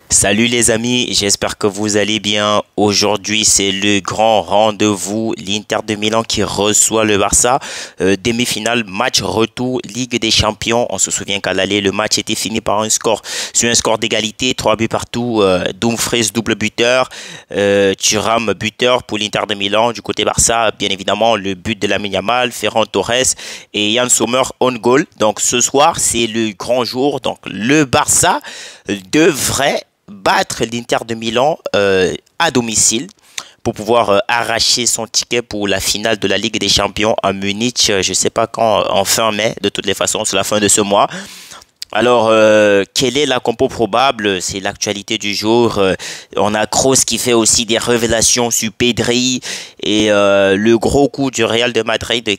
Salut les amis, j'espère que vous allez bien. Aujourd'hui, c'est le grand rendez-vous. L'Inter de Milan qui reçoit le Barça. Demi-finale, match retour, Ligue des Champions. On se souvient qu'à l'aller, le match était fini par sur un score d'égalité, 3 buts partout. Dumfries double buteur, Thuram buteur pour l'Inter de Milan. Du côté Barça, bien évidemment, le but de Lamine Yamal, Ferran Torres et Yann Sommer on goal. Donc ce soir, c'est le grand jour. Donc le Barça devrait battre l'Inter de Milan à domicile pour pouvoir arracher son ticket pour la finale de la Ligue des Champions à Munich, je ne sais pas quand, en fin mai, de toutes les façons, c'est la fin de ce mois. Alors, quelle est la compo probable? C'est l'actualité du jour. On a Kroos qui fait aussi des révélations sur Pedri et le gros coup du Real de Madrid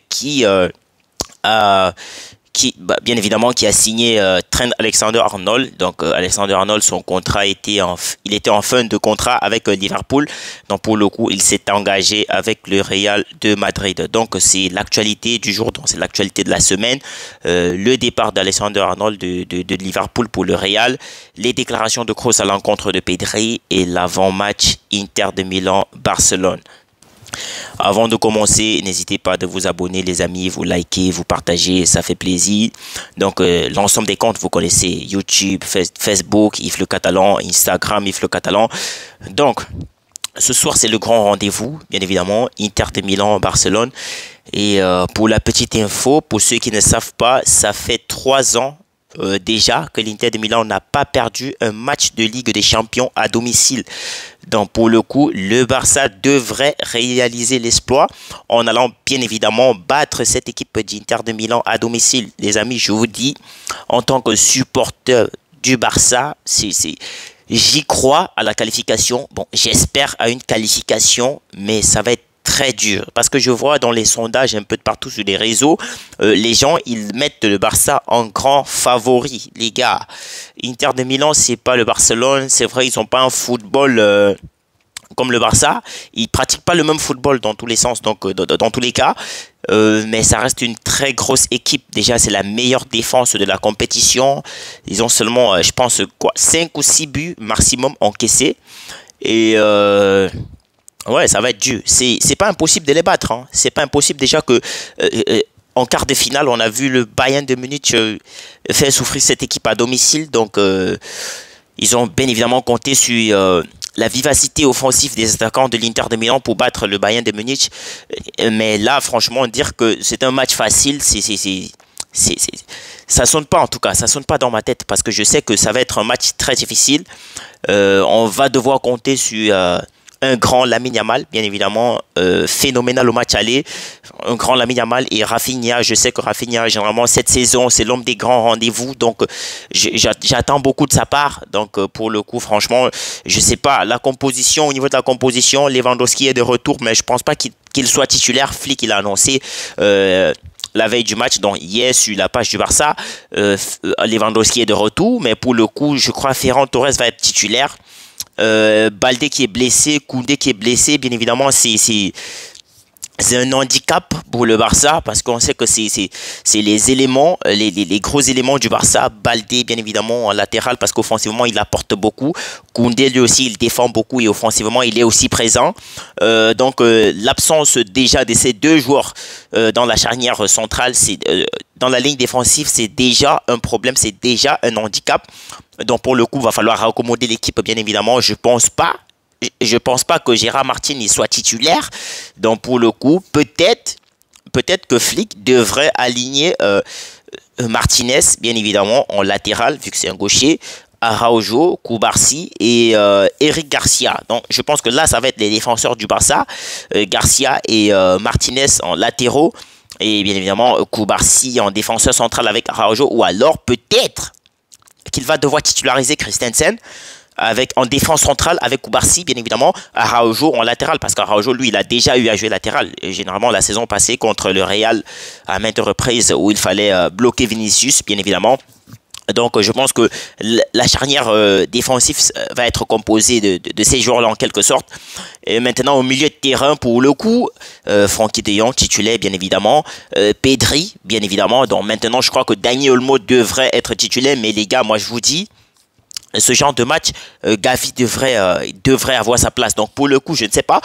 a bien évidemment, qui a signé Trent Alexander-Arnold. Donc, Alexander-Arnold, il était en fin de contrat avec Liverpool. Donc, pour le coup, il s'est engagé avec le Real de Madrid. Donc, c'est l'actualité du jour, donc c'est l'actualité de la semaine. Le départ d'Alexander-Arnold de Liverpool pour le Real, les déclarations de Kroos à l'encontre de Pedri et l'avant-match Inter de Milan-Barcelone. Avant de commencer, n'hésitez pas de vous abonner les amis, vous liker, vous partager, ça fait plaisir. Donc l'ensemble des comptes, vous connaissez YouTube, Facebook, Yves Le Catalan, Instagram, Yves Le Catalan. Donc ce soir c'est le grand rendez-vous, bien évidemment, Inter de Milan-Barcelone. Et pour la petite info, pour ceux qui ne savent pas, ça fait 3 ans déjà que l'Inter de Milan n'a pas perdu un match de Ligue des Champions à domicile. Donc pour le coup, le Barça devrait réaliser l'exploit en allant bien évidemment battre cette équipe d'Inter de Milan à domicile. Les amis, je vous dis, en tant que supporter du Barça, j'y crois à la qualification. Bon, j'espère à une qualification, mais ça va être très dur parce que je vois dans les sondages un peu de partout sur les réseaux, les gens ils mettent le Barça en grand favori. Les gars, Inter de Milan c'est pas le Barcelone, c'est vrai ils ont pas un football comme le Barça, ils pratiquent pas le même football dans tous les sens, donc dans tous les cas, mais ça reste une très grosse équipe. Déjà c'est la meilleure défense de la compétition, ils ont seulement je pense quoi 5 ou 6 buts maximum encaissés et ouais, ça va être dur. C'est pas impossible de les battre. Hein. C'est pas impossible déjà que en quart de finale, on a vu le Bayern de Munich faire souffrir cette équipe à domicile. Donc, ils ont bien évidemment compté sur la vivacité offensive des attaquants de l'Inter de Milan pour battre le Bayern de Munich. Mais là, franchement, dire que c'est un match facile, ça sonne pas en tout cas. Ça sonne pas dans ma tête parce que je sais que ça va être un match très difficile. On va devoir compter sur un grand Lamine Yamal, bien évidemment, phénoménal au match aller. Un grand Lamine Yamal et Rafinha. Je sais que Rafinha, généralement, cette saison, c'est l'homme des grands rendez-vous. Donc, j'attends beaucoup de sa part. Donc, pour le coup, franchement, je sais pas. La composition, au niveau de la composition, Lewandowski est de retour, mais je pense pas qu'il soit titulaire. Flick, il a annoncé la veille du match, donc hier sur la page du Barça, Lewandowski est de retour, mais pour le coup, je crois Ferran Torres va être titulaire. Baldé qui est blessé, Koundé qui est blessé, bien évidemment, c'est un handicap pour le Barça parce qu'on sait que c'est les éléments, les gros éléments du Barça. Baldé, bien évidemment, en latéral parce qu'offensivement, il apporte beaucoup. Koundé, lui aussi, il défend beaucoup et offensivement, il est aussi présent. Donc, l'absence déjà de ces deux joueurs dans la charnière centrale, dans la ligne défensive, c'est déjà un problème, c'est déjà un handicap. Donc, pour le coup, il va falloir accommoder l'équipe, bien évidemment. Je pense pas que Gérard Martin il soit titulaire. Donc pour le coup, peut-être que Flick devrait aligner Martinez, bien évidemment, en latéral, vu que c'est un gaucher, Araujo, Cubarsí et Eric Garcia. Donc je pense que là, ça va être les défenseurs du Barça, Garcia et Martinez en latéraux. Et bien évidemment, Cubarsí en défenseur central avec Araujo. Ou alors peut-être qu'il va devoir titulariser Christensen en défense centrale avec Cubarsí, bien évidemment, Araujo en latéral, parce qu'Araujo, lui, il a déjà eu à jouer latéral. Et généralement, la saison passée contre le Real, à maintes reprises, où il fallait bloquer Vinicius, bien évidemment. Donc, je pense que la charnière défensive va être composée de ces joueurs-là en quelque sorte. Et maintenant, au milieu de terrain, pour le coup, Frenkie de Jong, titulaire, bien évidemment. Pedri, bien évidemment. Donc, maintenant, je crois que Dani Olmo devrait être titulaire. Mais les gars, moi, je vous dis, ce genre de match, Gavi devrait avoir sa place. Donc pour le coup, je ne sais pas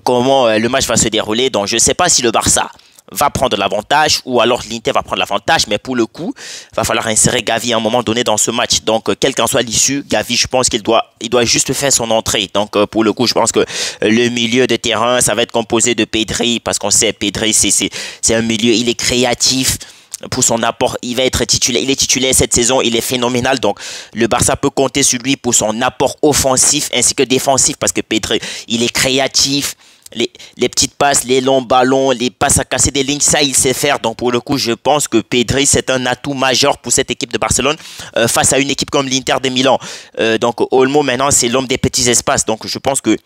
comment le match va se dérouler. Donc je ne sais pas si le Barça va prendre l'avantage ou alors l'Inter va prendre l'avantage. Mais pour le coup, il va falloir insérer Gavi à un moment donné dans ce match. Donc quelle qu'en soit l'issue, Gavi, je pense qu'il doit juste faire son entrée. Donc pour le coup, je pense que le milieu de terrain, ça va être composé de Pedri, parce qu'on sait Pedri, c'est un milieu, il est créatif. Pour son apport, il va être titulaire. Il est titulaire cette saison, il est phénoménal. Donc, le Barça peut compter sur lui pour son apport offensif ainsi que défensif, parce que Pedri, il est créatif. Les petites passes, les longs ballons, les passes à casser des lignes, ça, il sait faire. Donc, pour le coup, je pense que Pedri, c'est un atout majeur pour cette équipe de Barcelone face à une équipe comme l'Inter de Milan. Donc, Olmo, maintenant, c'est l'homme des petits espaces. Donc, je pense que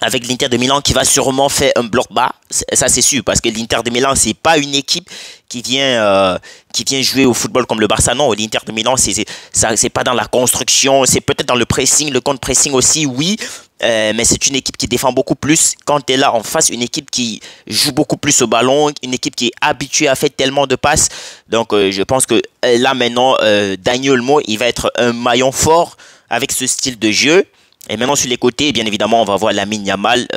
avec l'Inter de Milan qui va sûrement faire un bloc bas, ça c'est sûr, parce que l'Inter de Milan, c'est pas une équipe qui vient jouer au football comme le Barça. Non, l'Inter de Milan, c'est pas dans la construction, c'est peut-être dans le pressing, le contre-pressing aussi, oui, mais c'est une équipe qui défend beaucoup plus. Quand tu es là en face, une équipe qui joue beaucoup plus au ballon, une équipe qui est habituée à faire tellement de passes. Donc je pense que là maintenant, Dani Olmo, il va être un maillon fort avec ce style de jeu. Et maintenant sur les côtés, bien évidemment, on va voir Lamine Yamal,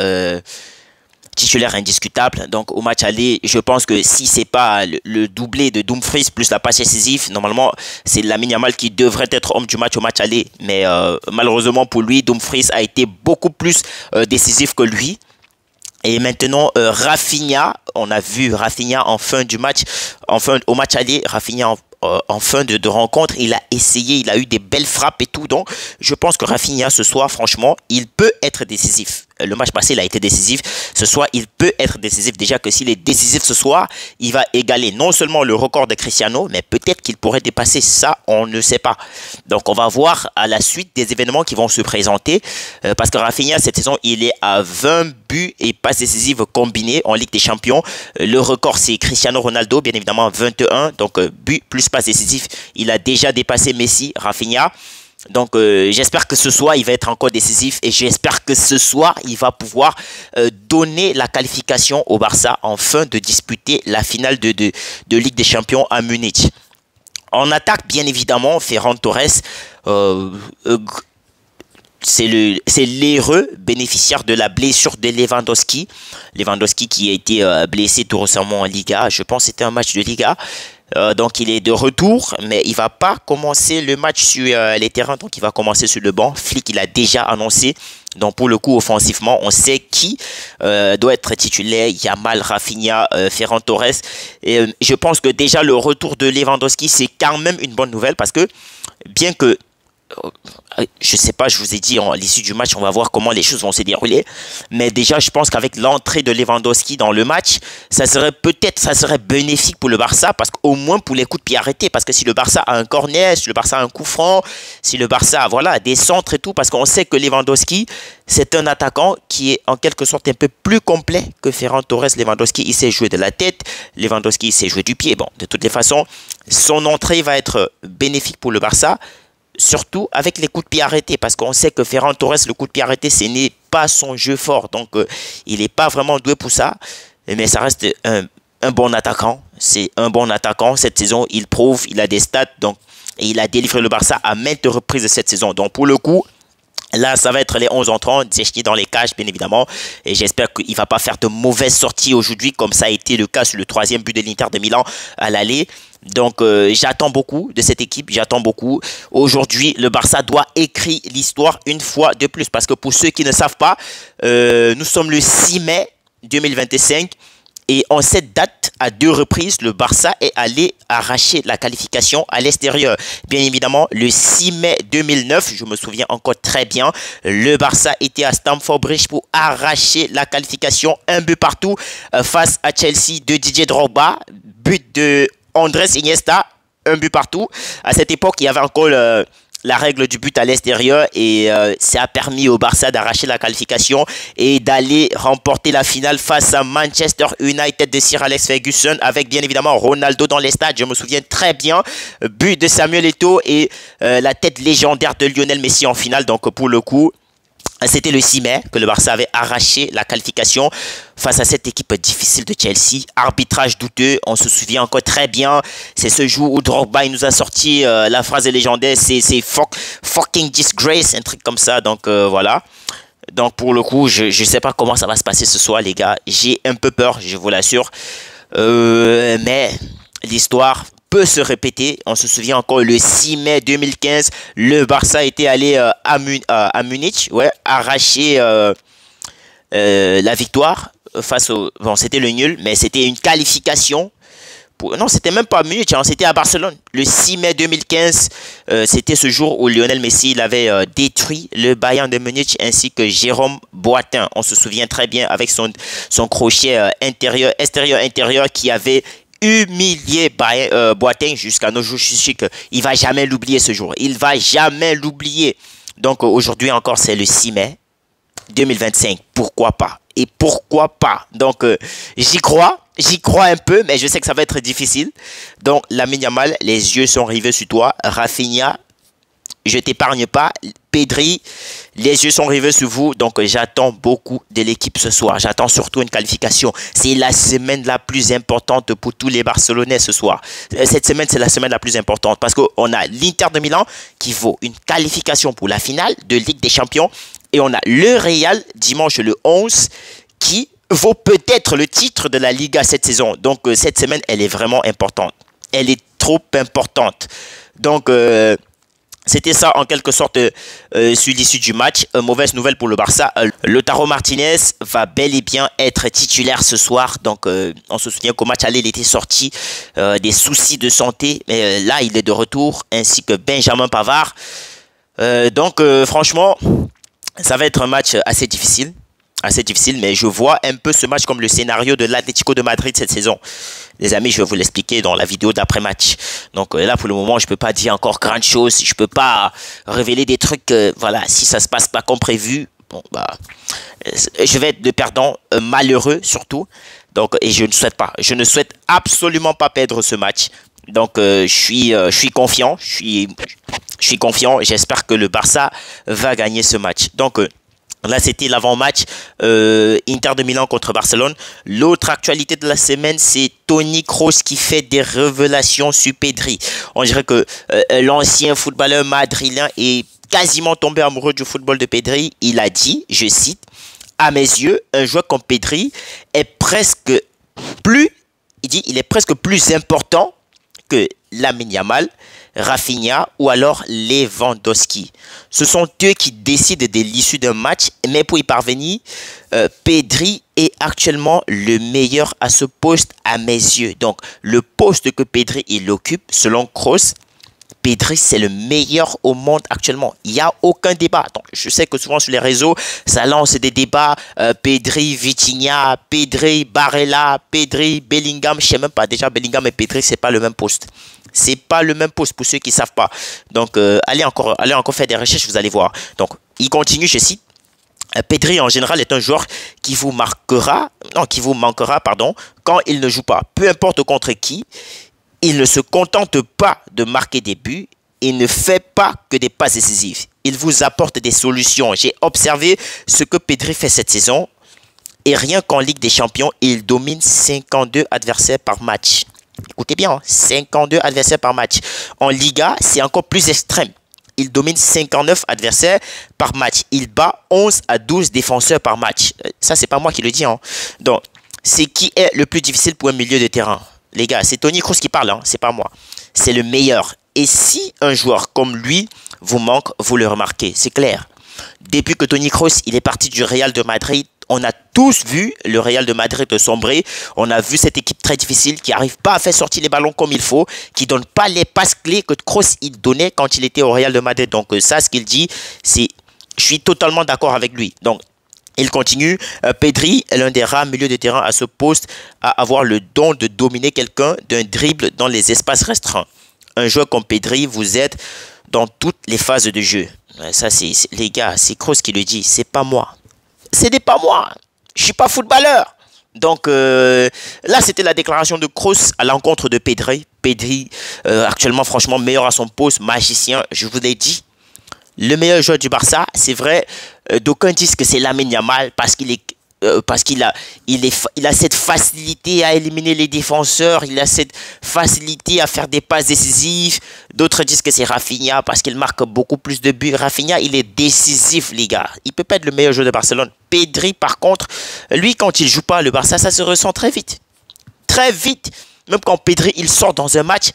titulaire indiscutable. Donc au match aller, je pense que si c'est pas le doublé de Dumfries plus la passe décisive, normalement c'est Lamine Yamal qui devrait être homme du match au match aller. Mais malheureusement pour lui, Dumfries a été beaucoup plus décisif que lui. Et maintenant, Rafinha, on a vu Rafinha en fin du match, au match aller, Rafinha en fin de rencontre, il a essayé, il a eu des belles frappes et tout. Donc, je pense que Rafinha, ce soir, franchement, il peut être décisif. Le match passé, il a été décisif. Ce soir, il peut être décisif. Déjà que s'il est décisif ce soir, il va égaler non seulement le record de Cristiano, mais peut-être qu'il pourrait dépasser ça, on ne sait pas. Donc, on va voir à la suite des événements qui vont se présenter. Parce que Rafinha, cette saison, il est à 20 buts et passes décisives combinées en Ligue des Champions. Le record, c'est Cristiano Ronaldo, bien évidemment, 21. Donc, but plus passe décisif. Il a déjà dépassé Messi, Rafinha. Donc, j'espère que ce soir, il va être encore décisif et j'espère que ce soir, il va pouvoir donner la qualification au Barça afin de disputer la finale de Ligue des Champions à Munich. En attaque, bien évidemment, Ferran Torres, c'est l'heureux bénéficiaire de la blessure de Lewandowski. Lewandowski qui a été blessé tout récemment en Liga. Je pense que c'était un match de Liga. Donc il est de retour, mais il va pas commencer le match sur les terrains, donc il va commencer sur le banc. Flick, il a déjà annoncé. Donc pour le coup, offensivement, on sait qui doit être titulaire. Yamal, Rafinha, Ferran Torres. Et je pense que déjà le retour de Lewandowski, c'est quand même une bonne nouvelle parce que bien que je sais pas, je vous ai dit, à l'issue du match, on va voir comment les choses vont se dérouler. Mais déjà, je pense qu'avec l'entrée de Lewandowski dans le match, ça serait bénéfique pour le Barça, parce qu'au moins pour les coups de pied arrêtés. Parce que si le Barça a un corner, si le Barça a un coup franc, si le Barça a des centres et tout, parce qu'on sait que Lewandowski, c'est un attaquant qui est en quelque sorte un peu plus complet que Ferran Torres. Lewandowski, il sait jouer de la tête. Lewandowski, il sait jouer du pied. Bon, de toutes les façons, son entrée va être bénéfique pour le Barça. Surtout avec les coups de pied arrêtés, parce qu'on sait que Ferran Torres, le coup de pied arrêté, ce n'est pas son jeu fort. Donc, il n'est pas vraiment doué pour ça. Mais ça reste un bon attaquant. C'est un bon attaquant. Cette saison, il prouve, il a des stats. Donc, et il a délivré le Barça à maintes reprises de cette saison. Donc, pour le coup, là, ça va être les 11 entrants, Zechny dans les cages, bien évidemment. Et j'espère qu'il ne va pas faire de mauvaises sorties aujourd'hui, comme ça a été le cas sur le 3e but de l'Inter de Milan à l'aller. Donc, j'attends beaucoup de cette équipe, j'attends beaucoup. Aujourd'hui, le Barça doit écrire l'histoire une fois de plus. Parce que pour ceux qui ne savent pas, nous sommes le 6 mai 2025. Et en cette date, à 2 reprises, le Barça est allé arracher la qualification à l'extérieur. Bien évidemment, le 6 mai 2009, je me souviens encore très bien, le Barça était à Stamford Bridge pour arracher la qualification, un but partout face à Chelsea de Didier Drogba, but de Andrés Iniesta, un but partout. À cette époque, il y avait encore la règle du but à l'extérieur et ça a permis au Barça d'arracher la qualification et d'aller remporter la finale face à Manchester United de Sir Alex Ferguson avec bien évidemment Ronaldo dans les stades. Je me souviens très bien, but de Samuel Eto'o et la tête légendaire de Lionel Messi en finale. Donc pour le coup, C'était le 6 mai que le Barça avait arraché la qualification face à cette équipe difficile de Chelsea. Arbitrage douteux, on se souvient encore très bien. C'est ce jour où Drogba il nous a sorti la phrase légendaire, c'est fucking disgrace, un truc comme ça. Donc voilà. Donc pour le coup, je ne sais pas comment ça va se passer ce soir, les gars. J'ai un peu peur, je vous l'assure. Mais l'histoire peut se répéter. On se souvient encore le 6 mai 2015, le Barça était allé à Munich, ouais, arracher la victoire face au... Bon, c'était le nul, mais c'était une qualification. Non, c'était même pas à Munich, hein, c'était à Barcelone. Le 6 mai 2015, c'était ce jour où Lionel Messi il avait détruit le Bayern de Munich ainsi que Jérôme Boateng. On se souvient très bien avec son crochet extérieur qui avait humilié Boateng jusqu'à nos jours. Je suis sûr qu'il ne va jamais l'oublier ce jour. Il ne va jamais l'oublier. Donc aujourd'hui encore, c'est le 6 mai 2025. Pourquoi pas? Et pourquoi pas? Donc j'y crois un peu, mais je sais que ça va être difficile. Donc Lamine Yamal, les yeux sont rivés sur toi. Rafinha, je t'épargne pas. Pedri, les yeux sont rivés sur vous. Donc j'attends beaucoup de l'équipe ce soir. J'attends surtout une qualification. C'est la semaine la plus importante pour tous les Barcelonais ce soir. Cette semaine, c'est la semaine la plus importante parce qu'on a l'Inter de Milan qui vaut une qualification pour la finale de Ligue des Champions. Et on a le Real dimanche le 11 qui vaut peut-être le titre de la Liga cette saison. Donc cette semaine, elle est vraiment importante. Elle est trop importante. Donc c'était ça en quelque sorte sur l'issue du match. Mauvaise nouvelle pour le Barça. Lautaro Martinez va bel et bien être titulaire ce soir. Donc on se souvient qu'au match aller, il était sorti des soucis de santé. Mais là, il est de retour, ainsi que Benjamin Pavard. Donc franchement, ça va être un match assez difficile, mais je vois un peu ce match comme le scénario de l'Atlético de Madrid cette saison. Les amis, je vais vous l'expliquer dans la vidéo d'après-match. Donc là, pour le moment, je ne peux pas dire encore grand chose. Je ne peux pas révéler des trucs. Voilà, si ça ne se passe pas comme prévu, bon, bah, je vais être de perdant malheureux surtout. Donc, et je ne souhaite absolument pas perdre ce match. Donc, je suis confiant. Je suis confiant. J'espère que le Barça va gagner ce match. Donc, là, c'était l'avant-match Inter de Milan contre Barcelone. L'autre actualité de la semaine, c'est Toni Kroos qui fait des révélations sur Pedri. On dirait que l'ancien footballeur madrilène est quasiment tombé amoureux du football de Pedri. Il a dit, je cite, « À mes yeux, un joueur comme Pedri est presque plus, il est presque plus important que Lamine Yamal, Rafinha ou alors Lewandowski. Ce sont eux qui décident de l'issue d'un match, mais pour y parvenir, Pedri est actuellement le meilleur à ce poste à mes yeux. Donc, le poste que Pedri il occupe, selon Kroos, Pedri, c'est le meilleur au monde actuellement. Il n'y a aucun débat. Donc, je sais que souvent sur les réseaux, ça lance des débats. Pedri, Vitinha, Pedri, Barella, Pedri, Bellingham. Je ne sais même pas. Déjà, Bellingham et Pedri, ce n'est pas le même poste. C'est pas le même poste pour ceux qui ne savent pas. Donc, allez encore faire des recherches, vous allez voir. Donc, il continue, je cite. Pedri, en général, est un joueur qui vous manquera, quand il ne joue pas. Peu importe contre qui. Il ne se contente pas de marquer des buts, il ne fait pas que des passes décisives. Il vous apporte des solutions. J'ai observé ce que Pedri fait cette saison et rien qu'en Ligue des Champions, il domine 52 adversaires par match. Écoutez bien, 52 adversaires par match. En Liga, c'est encore plus extrême. Il domine 59 adversaires par match. Il bat 11 à 12 défenseurs par match. Ça, c'est pas moi qui le dis. Hein. Donc, c'est qui est le plus difficile pour un milieu de terrain? Les gars, c'est Toni Kroos qui parle, hein, c'est pas moi. C'est le meilleur. Et si un joueur comme lui vous manque, vous le remarquez, c'est clair. Depuis que Toni Kroos il est parti du Real de Madrid, on a tous vu le Real de Madrid sombrer. On a vu cette équipe très difficile qui n'arrive pas à faire sortir les ballons comme il faut, qui ne donne pas les passes clés que Kroos il donnait quand il était au Real de Madrid. Donc ça, ce qu'il dit, c'est, je suis totalement d'accord avec lui. Donc il continue, Pedri est l'un des rares milieux de terrain à ce poste à avoir le don de dominer quelqu'un d'un dribble dans les espaces restreints. Un joueur comme Pedri vous aide dans toutes les phases de jeu. Ça, les gars, c'est Kroos qui le dit, c'est pas moi. Ce n'est pas moi, je suis pas footballeur. Donc là, c'était la déclaration de Kroos à l'encontre de Pedri. Pedri, actuellement, franchement, meilleur à son poste, magicien, je vous l'ai dit. le meilleur joueur du Barça, c'est vrai, d'aucuns disent que c'est Lamine Yamal parce qu'il a cette facilité à éliminer les défenseurs, il a cette facilité à faire des passes décisives. D'autres disent que c'est Rafinha parce qu'il marque beaucoup plus de buts. Rafinha, il est décisif, les gars. Il peut pas être le meilleur joueur de Barcelone. Pedri, par contre, lui, quand il joue pas le Barça, ça se ressent très vite. Très vite. Même quand Pedri, il sort dans un match,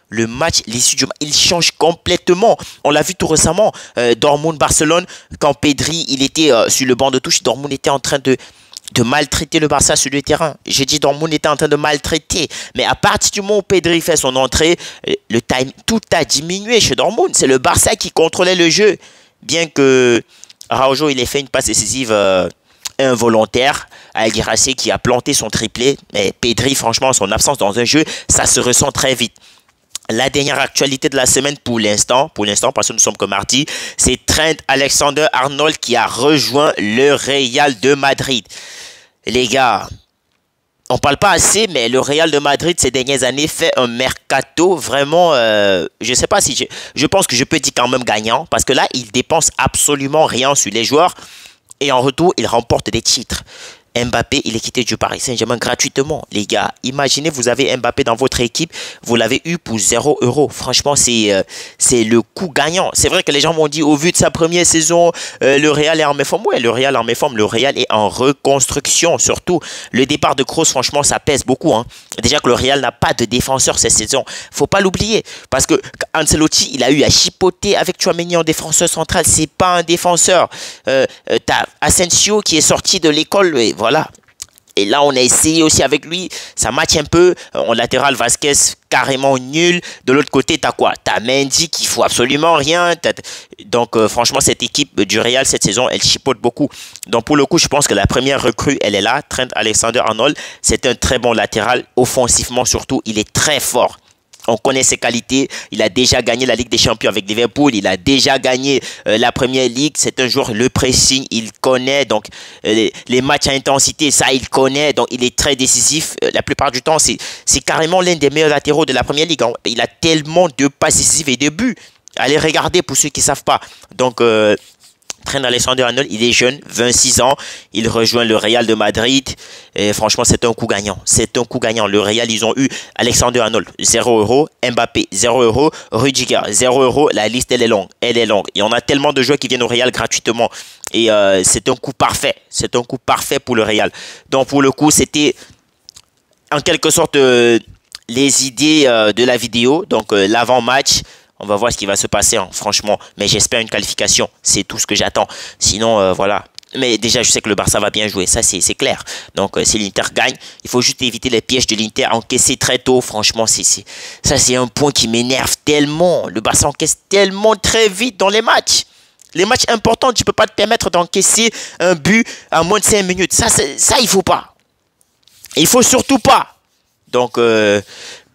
le match, l'issue du match, il change complètement. On l'a vu tout récemment, Dortmund-Barcelone, quand Pedri, il était sur le banc de touche, Dortmund était en train de maltraiter le Barça sur le terrain. J'ai dit Dortmund était en train de maltraiter. Mais à partir du moment où Pedri fait son entrée, tout a diminué chez Dortmund. C'est le Barça qui contrôlait le jeu. Bien que Araujo, il ait fait une passe décisive involontaire à Guirassy qui a planté son triplé. Mais Pedri, franchement, son absence dans un jeu, ça se ressent très vite. La dernière actualité de la semaine pour l'instant, parce que nous sommes que mardi, c'est Trent Alexander-Arnold qui a rejoint le Real de Madrid. Les gars, on parle pas assez, mais le Real de Madrid ces dernières années fait un mercato vraiment, je sais pas si je pense que je peux dire quand même gagnant, parce que là, il dépense absolument rien sur les joueurs et en retour, il remporte des titres. Mbappé, il est quitté du Paris Saint-Germain gratuitement. Les gars, imaginez, vous avez Mbappé dans votre équipe, vous l'avez eu pour 0 €. Franchement, c'est le coup gagnant. C'est vrai que les gens m'ont dit, au vu de sa première saison, le Real est en méforme. Ouais, le Real est en méforme. Le Real est en reconstruction. Surtout, le départ de Kroos, franchement, ça pèse beaucoup. Hein. Déjà que le Real n'a pas de défenseur cette saison. Faut pas l'oublier. Parce que Ancelotti, il a eu à chipoter avec Tchouaméni en défenseur central. C'est pas un défenseur. T'as Asensio qui est sorti de l'école. Voilà. Et là, on a essayé aussi avec lui. Ça match un peu. En latéral, Vasquez, carrément nul. De l'autre côté, t'as quoi? T'as Mendy qui fout absolument rien. Donc, franchement, cette équipe du Real, cette saison, elle chipote beaucoup. Donc, pour le coup, je pense que la première recrue, elle est là. Trent Alexander-Arnold, c'est un très bon latéral. Offensivement, surtout, il est très fort. On connaît ses qualités. Il a déjà gagné la Ligue des Champions avec Liverpool. Il a déjà gagné la Première Ligue. C'est un joueur, le pressing, il connaît. Donc, les matchs à intensité, ça, il connaît. Donc, il est très décisif. La plupart du temps, c'est carrément l'un des meilleurs latéraux de la Première Ligue. Il a tellement de passes décisives et de buts. Allez regarder pour ceux qui ne savent pas. Donc, Trent Alexander-Arnold, il est jeune, 26 ans, il rejoint le Real de Madrid et franchement c'est un coup gagnant, c'est un coup gagnant. Le Real, ils ont eu Alexander-Arnold 0 €, Mbappé 0 €, Rudiger 0 €, la liste elle est longue, Il y en a tellement de joueurs qui viennent au Real gratuitement et c'est un coup parfait pour le Real. Donc pour le coup c'était en quelque sorte les idées de la vidéo, donc l'avant-match. On va voir ce qui va se passer, hein, franchement. Mais j'espère une qualification. C'est tout ce que j'attends. Sinon, voilà. Mais déjà, je sais que le Barça va bien jouer. Ça, c'est clair. Donc, si l'Inter gagne, il faut juste éviter les pièges de l'Inter. Encaisser très tôt, franchement, ça, c'est un point qui m'énerve tellement. Le Barça encaisse tellement très vite dans les matchs. Les matchs importants, tu ne peux pas te permettre d'encaisser un but à moins de 5 minutes. Ça, il faut pas. Il faut surtout pas. Donc,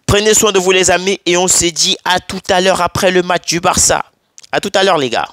prenez soin de vous les amis et on se dit à tout à l'heure après le match du Barça. À tout à l'heure les gars.